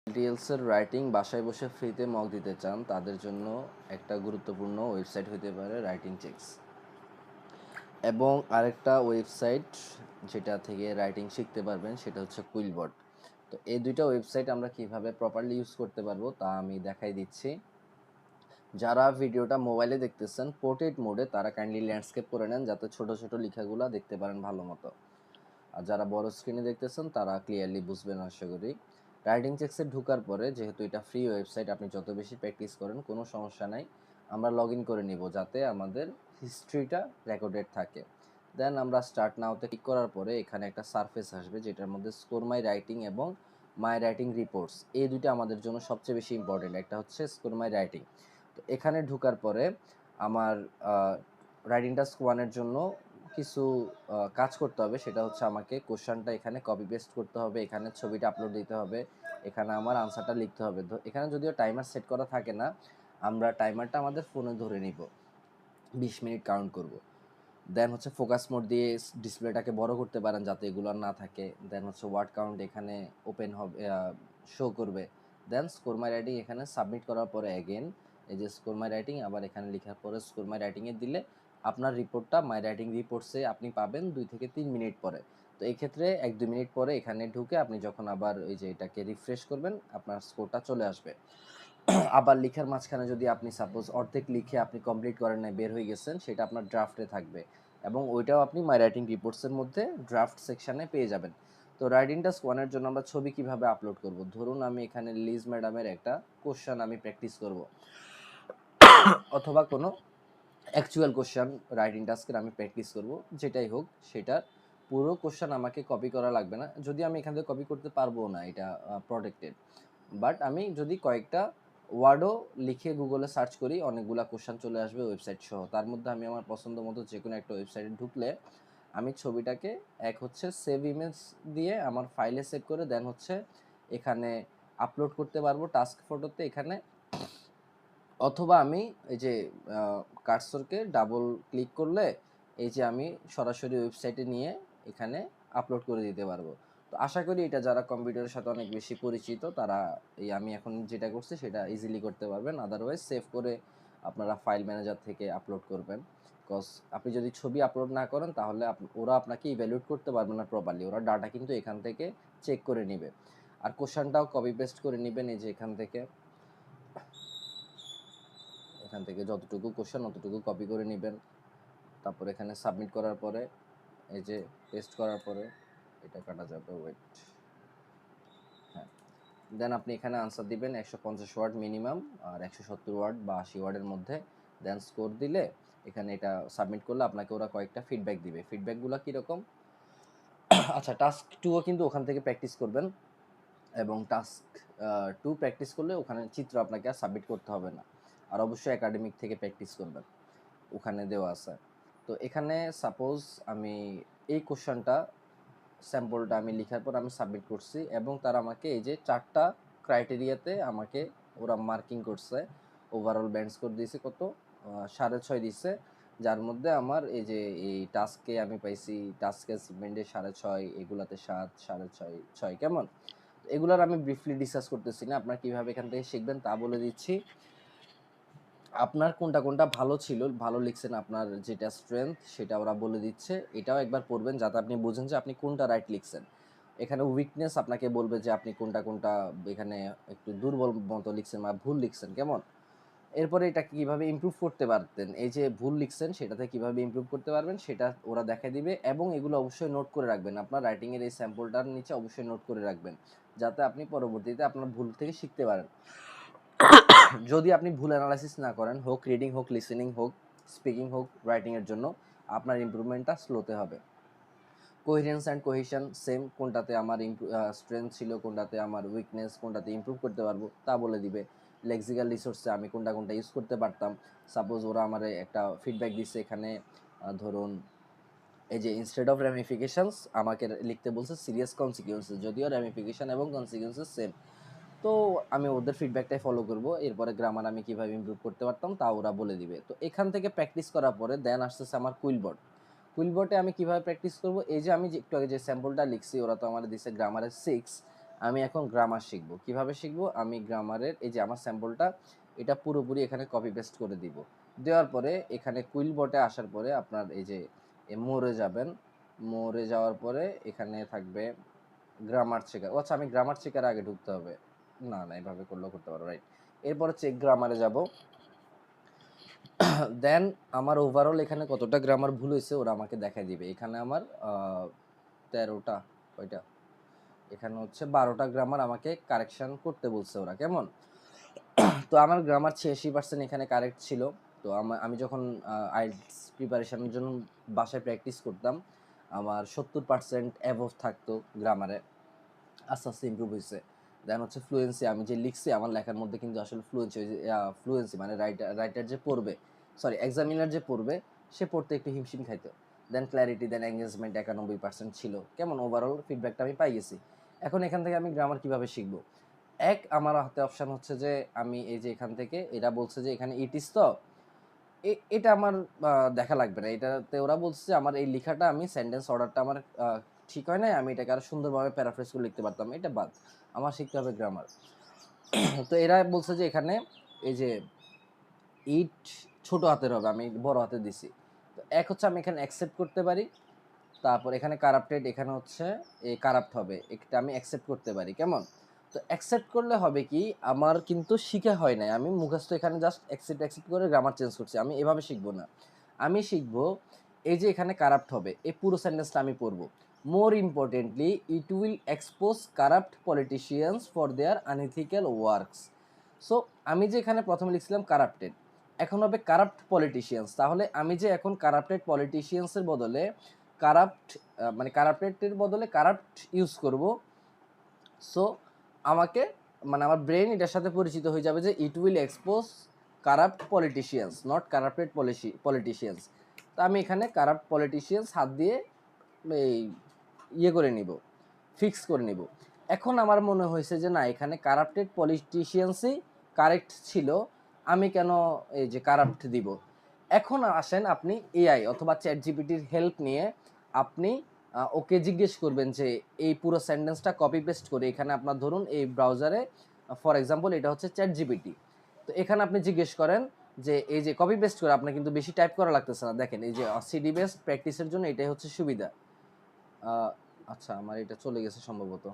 ডিএলস এর রাইটিং বাসায় বসে ফ্রিতে মক দিতে চান তাদের জন্য একটা গুরুত্বপূর্ণ ওয়েবসাইট হতে পারে রাইটিং চেকস, এবং আরেকটা ওয়েবসাইট যেটা থেকে রাইটিং শিখতে পারবেন সেটা হচ্ছে কুইলবট। তো এই দুইটা ওয়েবসাইট আমরা কিভাবে প্রপারলি ইউজ করতে পারবো তা আমি দেখাই দিচ্ছি। যারা ভিডিওটা মোবাইলে দেখতেছেন পোর্ট্রেট মোডে তারা কাইন্ডলি ল্যান্ডস্কেপ করে নেন যাতে ছোট ছোট লেখাগুলো দেখতে পারেন ভালো মতো। আর যারা বড় স্ক্রিনে দেখতেছেন তারা ক্লিয়ারলি বুঝবেন আশা করি। রাইটিং চেকসে ঢোকার পরে যেহেতু এটা ফ্রি ওয়েবসাইট, আপনি যত বেশি প্র্যাকটিস করেন কোনো সমস্যা নাই। আমরা লগ ইন করে নিব যাতে আমাদের হিস্ট্রিটা রেকর্ডেড থাকে। দেন আমরা স্টার্ট নাওতে ক্লিক করার পরে এখানে একটা সারফেস আসবে যেটার মধ্যে স্কোর মাই রাইটিং এবং মাই রাইটিং রিপোর্টস, এই দুইটা আমাদের জন্য সবচেয়ে বেশি ইম্পর্টেন্ট। একটা হচ্ছে স্কোর মাই রাইটিং। তো এখানে ঢোকার পরে আমার রাইটিং টাস্ক ওয়ানের জন্য কিছু কাজ করতে হবে। সেটা হচ্ছে আমাকে কোশ্চেনটা এখানে কপি পেস্ট করতে হবে, এখানে ছবিটা আপলোড দিতে হবে, এখানে আমার আনসারটা লিখতে হবে। এখানে যদিও টাইমার সেট করা থাকে না, আমরা টাইমারটা আমাদের ফোনে ধরে নিব, 20 মিনিট কাউন্ট করব। দেন হচ্ছে ফোকাস মোড দিয়ে ডিসপ্লেটাকে বড় করতে পারেন যাতে এগুলো আর না থাকে। দেন হচ্ছে ওয়ার্ড কাউন্ট এখানে ওপেন হবে, শো করবে। দেন স্কোর মাই রাইটিং এখানে সাবমিট করার পরে অ্যাগেন এই যে স্কোর মাই রাইটিং, আবার এখানে লেখার পরে স্কোর মাই রাইটিংয়ে দিলে আপনার রিপোর্টটা মাই রাইটিং রিপোর্টসে আপনি পাবেন 2 থেকে 3 মিনিট পরে। তো এই ক্ষেত্রে 1-2 মিনিট পরে এখানে ঢুকে আপনি যখন আবার ওই যে এটাকে রিফ্রেশ করবেন আপনার স্কোরটা চলে আসবে। আবার লিখার মাঝখানে যদি আপনি সাপোজ অর্ধেক লিখে আপনি কমপ্লিট করেন নাই, বের হয়ে গেছেন, সেটা আপনার ড্রাফটে থাকবে এবং ওইটাও আপনি মাই রাইটিং রিপোর্টসের মধ্যে ড্রাফট সেকশানে পেয়ে যাবেন। তো রাইটিং টাস্ক ওয়ানের জন্য আমরা ছবি কিভাবে আপলোড করব, ধরুন আমি এখানে লিজ ম্যাডামের একটা কোশ্চেন আমি প্র্যাকটিস করব, অথবা কোনো অ্যাকচুয়াল কোশ্চেন রাইটিং টাস্কের আমি প্র্যাকটিস করব, যেটাই হোক সেটার পুরো কোশ্চেন আমাকে কপি করা লাগবে না। যদি আমি এখান থেকে কপি করতে পারবো না, এটা প্রোটেক্টেড, বাট আমি যদি কয়েকটা ওয়ার্ডও লিখে গুগলে সার্চ করি অনেকগুলা কোশ্চেন চলে আসবে ওয়েবসাইট সহ। তার মধ্যে আমি আমার পছন্দ মতো যে কোনো একটা ওয়েবসাইটে ঢুকলে আমি ছবিটাকে এক হচ্ছে সেভ ইমেজ দিয়ে আমার ফাইলে সেভ করে দেন হচ্ছে এখানে আপলোড করতে পারবো টাস্ক ফটোতে এখানে, অথবা আমি এই যে কার্সরকে ডাবল ক্লিক করলে এই যে আমি সরাসরি ওয়েবসাইটে নিয়ে এখানে আপলোড করে দিতে পারবো। তো আশা করি এটা যারা কম্পিউটারের সাথে অনেক বেশি পরিচিত তারা এই আমি এখন যেটা করছি সেটা ইজিলি করতে পারবেন। আদারওয়াইজ সেভ করে আপনারা ফাইল ম্যানেজার থেকে আপলোড করবেন। বিকজ আপনি যদি ছবি আপলোড না করেন তাহলে ওরা আপনাকে ইভ্যালুয়েট করতে পারবে না প্রপারলি, ওরা ডাটা কিন্তু এখান থেকে চেক করে নেবে। আর কোশ্চেনটাও কপি পেস্ট করে নেবেন এই যে এখান থেকে যতটুকু কোশ্চেন অতটুকু কপি করে নেবেন। তারপর এখানে সাবমিট করার পরে এই যে পেস্ট করার পরে এটা কাটা যাবে, ওয়েট, হ্যাঁ। দেন আপনি এখানে আনসার দিবেন 150 ওয়ার্ড মিনিমাম আর 170 ওয়ার্ড বা 80 ওয়ার্ডের মধ্যে। দেন স্কোর দিলে এখানে এটা সাবমিট করলে আপনাকে ওরা কয়েকটা ফিডব্যাক দিবে। ফিডব্যাকগুলো কীরকম, আচ্ছা টাস্ক 2ও কিন্তু ওখান থেকে প্র্যাকটিস করবেন, এবং টাস্ক 2 প্র্যাকটিস করলে ওখানে চিত্র আপনাকে আর সাবমিট করতে হবে না। আর অবশ্যই একাডেমিক থেকে প্র্যাকটিস করবেন, ওখানে দেওয়া আছে। তো এখানে সাপোজ আমি এই কোশ্চেনটা স্যাম্পলটা আমি লেখার পর আমি সাবমিট করছি এবং তারা আমাকে এই যে 4টা ক্রাইটেরিয়াতে আমাকে ওরা মার্কিং করছে। ওভারঅল ব্যান্ড স্কোর দিয়েছে কত, 6.5 দিচ্ছে, যার মধ্যে আমার এই যে এই টাস্কে আমি পাইছি টাস্ক অ্যাচিভমেন্টে 6.5, এগুলাতে 7, 6.5, 6 কেমন। এগুলার আমি ব্রিফলি ডিসকাস করতেছি না, আপনারা কীভাবে এখান থেকে শিখবেন তা বলে দিচ্ছি। আপনার কোনটা কোনটা ভালো ছিল, ভালো লিখছেন, আপনার যেটা স্ট্রেংথ সেটা ওরা বলে দিচ্ছে, এটাও একবার পড়বেন যাতে আপনি বুঝেন যে আপনি কোনটা রাইট লিখছেন। এখানে উইকনেস আপনাকে বলবে যে আপনি কোনটা কোনটা এখানে একটু দুর্বল মতো লিখছেন বা ভুল লিখছেন কেমন। এরপরে এটাকে কীভাবে ইমপ্রুভ করতে পারতেন, এই যে ভুল লিখছেন সেটাতে কীভাবে ইমপ্রুভ করতে পারবেন সেটা ওরা দেখা দিবে, এবং এগুলো অবশ্যই নোট করে রাখবেন। আপনার রাইটিংয়ের এই স্যাম্পলটার নিচে অবশ্যই নোট করে রাখবেন যাতে আপনি পরবর্তীতে আপনার ভুল থেকে শিখতে পারেন। যদি আপনি ভুল অ্যানালাইসিস না করেন, হোক রিডিং, হোক লিসেনিং, হোক স্পিকিং, হোক রাইটিংয়ের জন্য আপনার ইমপ্রুভমেন্টটা স্লোতে হবে। কোহেরেন্স অ্যান্ড কোহেশন সেম, কোনটাতে আমার স্ট্রেংথ ছিল, কোনটাতে আমার উইকনেস, কোনটাতে ইমপ্রুভ করতে পারবো তা বলে দিবে। লেক্সিক্যাল রিসোর্সে আমি কোনটা কোনটা ইউজ করতে পারতাম, সাপোজ ওরা আমার একটা ফিডব্যাক দিচ্ছে এখানে, ধরুন এই যে ইনস্টেড অফ র্যামিফিকেশনস আমাকে লিখতে বলছে সিরিয়াস কনসিকুয়েন্সেস, যদিও র্যামিফিকেশন এবং কনসিকুয়েন্সেস সেম। তো আমি ওদের ফিডব্যাকটাই ফলো করব। এরপরে গ্রামার আমি কীভাবে ইমপ্রুভ করতে পারতাম তা ওরা বলে দিবে। তো এখান থেকে প্র্যাকটিস করার পরে দেন আসতেছে আমার কুইলবট। কুইলবটে আমি কীভাবে প্র্যাকটিস করব, এই যে আমি যে একটু আগে যে স্যাম্পলটা লিখছি ওরা তো আমার দিচ্ছে গ্রামারের 6, আমি এখন গ্রামার শিখব। কিভাবে শিখব? আমি গ্রামারের এই যে আমার স্যাম্পলটা এটা পুরোপুরি এখানে কপি পেস্ট করে দিব। দেওয়ার পরে এখানে কুইলবটে আসার পরে আপনার এই যে মোরে যাবেন। মোরে যাওয়ার পরে এখানে থাকবে গ্রামার চেকার। ও আচ্ছা, আমি গ্রামার চেকার আগে ঢুকতে হবে। না, না, এভাবে করলেও করতে পারো, রাইট। এরপরে চেক গ্রামারে যাব। দেন আমার ওভারঅল এখানে কতটা গ্রামার ভুল হয়েছে ওরা আমাকে দেখাই দিবে। এখানে আমার 13টা, কয়টা? এখানে হচ্ছে 12টা গ্রামার আমাকে কারেকশন করতে বলছে ওরা, কেমন? তো আমার গ্রামার 86% এখানে কারেক্ট ছিল। তো আমি যখন আইএলটিএস প্রিপারেশনের জন্য বাসায় প্র্যাকটিস করতাম, আমার 70% অ্যাবভ থাকতো গ্রামারে। আস্তে আস্তে ইমপ্রুভ হয়েছে। দেন হচ্ছে ফ্লুয়েন্সি, আমি যে লিখছি আমার লেখার মধ্যে কিন্তু আসলে ফ্লুয়েন্সি মানে রাইটার যে পড়বে, সরি এক্সামিনার যে পড়বে, সে পড়তে একটু হিমশিম খাইতো। দেন ক্ল্যারিটি, দেন এঙ্গেজমেন্ট 91% ছিল। কেমন ওভারঅল ফিডব্যাকটা আমি পাই গেছি। এখন এখান থেকে আমি গ্রামার কিভাবে শিখবো? আমার হাতে অপশন হচ্ছে যে আমি এই যে এখান থেকে এরা বলছে যে এখানে ইটিস, তো এটা আমার দেখা লাগবে না। এটাতে ওরা বলছে যে আমার এই লেখাটা আমি সেন্টেন্স অর্ডারটা আমার ঠিক হয় নাই, আমি এটাকে আরো সুন্দরভাবে প্যারাফ্রেজ করে লিখতে পারতাম, এটা বাদ। আমার শিখতে হবে গ্রামার। তো এরা বলছে যে এখানে এই যে ইট ছোট হাতের হবে, আমি বড় হাতে দিছি। তো এক হচ্ছে আমি এখানে অ্যাকসেপ্ট করতে পারি। তারপর এখানে কারাপ্টেড, এখানে হচ্ছে এই কারাপ্ট হবে, এটা আমি অ্যাকসেপ্ট করতে পারি, কেমন? তো অ্যাকসেপ্ট করলে হবে কি, আমার কিন্তু শিখা হয় নাই, আমি মুখস্থ এখানে জাস্ট অ্যাকসেপ্ট করে গ্রামার চেঞ্জ করছি। আমি এভাবে শিখবো না, আমি শিখবো এই যে এখানে কারাপ্ট হবে, এই পুরো সেন্টেন্সটা আমি পড়বো। মোর importantly, it will expose corrupt politicians for their unethical works. So আমি যে এখানে প্রথমে লিখছিলাম কারাপ্টেড, এখন হবে কারাপ্ট পলিটিশিয়ানস। তাহলে আমি যে এখন কারাপ্টেড পলিটিশিয়ানসের বদলে কারাপ্ট মানে কারাপ্টেডের বদলে কারাপ্ট ইউজ করব। সো আমাকে মানে আমার ব্রেন এটার সাথে পরিচিত হয়ে যাবে যে it will expose corrupt politicians, not corrupted politicians. তো আমি এখানে কারাপ্ট পলিটিশিয়ানস হাত দিয়ে এই ইয়ে করে নিব, ফিক্স করে নিব। এখন আমার মনে হয়েছে যে না, এখানে কারাপ্টেড পলিটিশিয়ানসই কারেক্ট ছিল, আমি কেন এই যে কারাপ্ট দিব। এখন আসেন আপনি এআই অথবা চ্যাট জিপিটির হেল্প নিয়ে আপনি ওকে জিজ্ঞেস করবেন যে এই পুরো সেন্টেন্সটা কপি পেস্ট করে এখানে আপনার ধরুন এই ব্রাউজারে, ফর এক্সাম্পল এটা হচ্ছে চ্যাট জিপিটি, তো এখানে আপনি জিজ্ঞেস করেন যে এই যে কপি পেস্ট করে আপনার কিন্তু বেশি টাইপ করা লাগতেছে না, দেখেন এই যে সিডি বেসড প্র্যাকটিসের জন্য এটাই হচ্ছে সুবিধা। আচ্ছা, আমার এটা চলে গেছে সম্ভবত।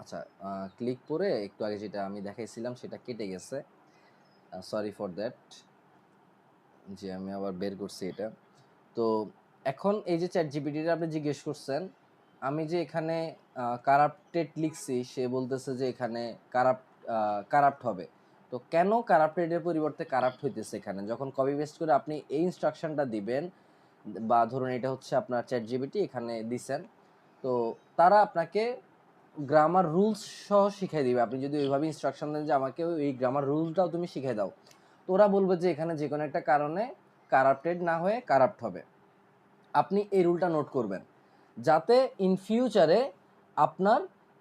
আচ্ছা, ক্লিক করে একটু আগে যেটা আমি দেখাইছিলাম সেটা কেটে গেছে, সরি ফর দ্যাট। যে আমি আবার বের করছি এটা। তো এখন এই যে চ্যাট জিপিটিটা আপনি জিজ্ঞেস করছেন, আমি যে এখানে কারাপ্টেড লিখছি, সে বলতেছে যে এখানে কারাপ্ট হবে। তো কেন কারাপ্টেডের পরিবর্তে কারাপ্ট হইতেছে এখানে? যখন কপি পেস্ট করে আপনি এই ইনস্ট্রাকশনটা দিবেন, বা ধরুন এটা হচ্ছে আপনার চ্যাট জিপিটি এখানে দিছেন, তো তারা আপনাকে গ্রামার রুলস সহ শিখাই দিবে। আপনি যদি ওইভাবে ইনস্ট্রাকশন দেন যে আমাকে এই গ্রামার রুলসটাও তুমি শিখাই দাও, তো ওরা বলবে যে এখানে যে কোনো একটা কারণে কারাপ্টেড না হয়ে কারাপ্ট হবে। আপনি এই রুলটা নোট করবেন, যাতে ইন ফিউচারে আপনার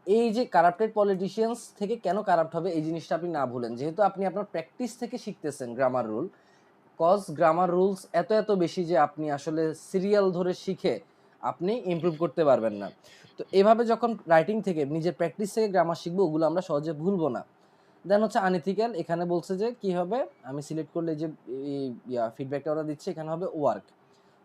এই যে কারাপ্টেড পলিটিশিয়ানস থেকে কেন কারাপ্ট হবে এই জিনিসটা আপনি না ভুলেন, যেহেতু আপনি আপনার প্র্যাকটিস থেকে শিখতেছেন grammar rule. Cause grammar rules এত এত বেশি যে আপনি আসলে সিরিয়াল ধরে শিখে আপনি ইমপ্রুভ করতে পারবেন না। তো এভাবে যখন রাইটিং থেকে নিজের প্র্যাকটিস থেকে গ্রামার শিখবো, ওগুলো আমরা সহজে ভুলবো না। দেন হচ্ছে আনএথিক্যাল, এখানে বলছে যে কি হবে, আমি সিলেক্ট করলে যে ফিডব্যাকটা ওরা দিচ্ছে এখানে হবে ওয়ার্ক।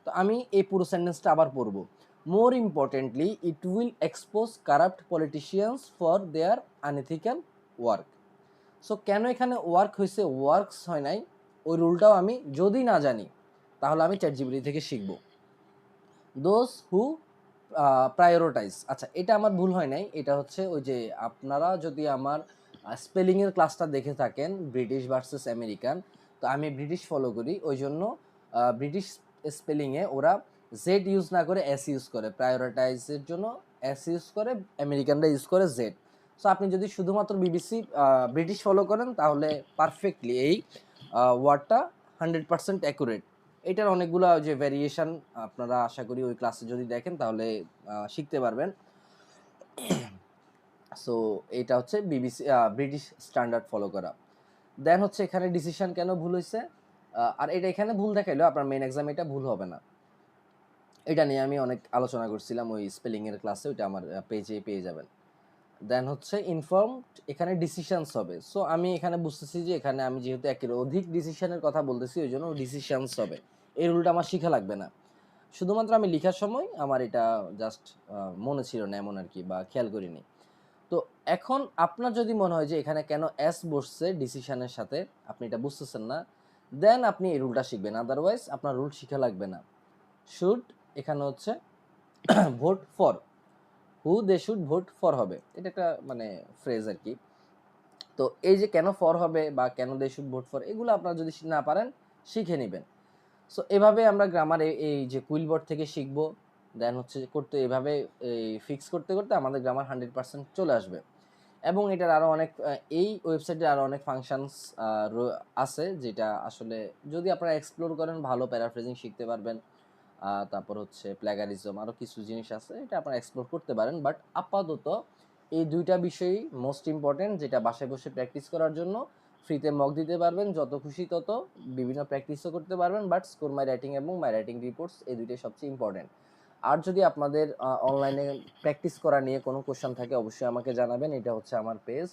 তো আমি এই পুরো সেন্টেন্সটা আবার পড়বো। মোর importantly, it will expose corrupt politicians for their unethical work. So কেন এখানে ওয়ার্ক হয়েছে, ওয়ার্কস হয় নাই, ওই রুলটাও আমি যদি না জানি তাহলে আমি চ্যাট জিপিটি থেকে শিখবো। দোজ হু প্রায়োরিটাইজ, আচ্ছা এটা আমার ভুল হয় নাই, এটা হচ্ছে ওই যে আপনারা যদি আমার স্পেলিংয়ের ক্লাসটা দেখে থাকেন ব্রিটিশ ভার্সেস আমেরিকান, তো আমি ব্রিটিশ ফলো করি, ওই জন্য ব্রিটিশ স্পেলিংয়ে ওরা জেড ইউজ না করে এস ইউজ করে, প্রায়োরিটাইজের জন্য এস ইউজ করে, আমেরিকানরা ইউজ করে জেড। সো আপনি যদি শুধুমাত্র বিবিসি ব্রিটিশ ফলো করেন তাহলে পারফেক্টলি এই ওয়ার্ডটা 100% অ্যাকুরেট। এটার অনেকগুলো যে ভ্যারিয়েশন আপনারা আশা করি ওই ক্লাসে যদি দেখেন তাহলে শিখতে পারবেন। সো এটা হচ্ছে বিবিসি ব্রিটিশ স্ট্যান্ডার্ড ফলো করা। দেন হচ্ছে এখানে ডিসিশন কেন ভুল হয়েছে, আর এটা এখানে ভুল দেখাইলো, আপনার মেইন এক্সামে এটা ভুল হবে না। এটা নিয়ে আমি অনেক আলোচনা করছিলাম ওই স্পেলিংয়ের ক্লাসে, ওইটা আমার পেজে পেয়ে যাবেন। দেন হচ্ছে ইনফর্মড, এখানে ডিসিশনস হবে। সো আমি এখানে বুঝতেছি যে এখানে আমি যেহেতু একের অধিক ডিসিশনের কথা বলতেছি, ওই জন্য ডিসিশনস হবে। এই রুলটা আমার শিখা লাগবে না, শুধুমাত্র আমি লেখার সময় আমার এটা জাস্ট মনে ছিল না এমন আর কি, বা খেয়াল করিনি। তো এখন আপনার যদি মনে হয় যে এখানে কেন এস বসছে ডিসিশনের সাথে, আপনি এটা বুঝতেছেন না, দেন আপনি এই রুলটা শিখবেন, আদারওয়াইজ আপনার রুল শিখা লাগবে না। শুড এখানে হচ্ছে vote for, who they should vote for হবে, এটা একটা মানে ফ্রেজ আর কি। তো এই যে কেন ফর হবে বা কেন দে শুড ভোট ফর, এগুলো আপনারা যদি না পারেন শিখে নেবেন। সো এভাবে আমরা গ্রামার এই যে কুইলবোর্ড থেকে শিখবো, দেন হচ্ছে করতে এভাবে এই ফিক্স করতে করতে আমাদের গ্রামার 100% চলে আসবে। এবং এটার আরও অনেক এই ওয়েবসাইটে আরও অনেক ফাংশনস আছে, যেটা আসলে যদি আপনারা এক্সপ্লোর করেন ভালো প্যারাফ্রেজিং শিখতে পারবেন। তারপর হচ্ছে প্ল্যাগারিজম, আরও কিছু জিনিস আছে, এটা আপনারা এক্সপ্লোর করতে পারেন। বাট আপাতত এই দুইটা বিষয়ই মোস্ট ইম্পর্টেন্ট, যেটা বাসায় বসে প্র্যাকটিস করার জন্য ফ্রিতে মক দিতে পারবেন, যত খুশি তত বিভিন্ন প্র্যাকটিসও করতে পারবেন। বাট স্কোর মাই রাইটিং এবং মাই রাইটিং রিপোর্টস, এই দুইটাই সবচেয়ে ইম্পর্টেন্ট। আর যদি আপনাদের অনলাইনে প্র্যাকটিস করা নিয়ে কোনো কোশ্চেন থাকে অবশ্যই আমাকে জানাবেন। এটা হচ্ছে আমার পেজ,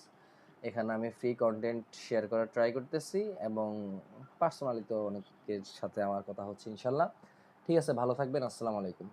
এখানে আমি ফ্রি কন্টেন্ট শেয়ার করার ট্রাই করতেছি, এবং পার্সোনালি তো অনেকের সাথে আমার কথা হচ্ছে ইনশাল্লাহ। ঠিক আছে, ভালো থাকবেন, আসসালামু আলাইকুম।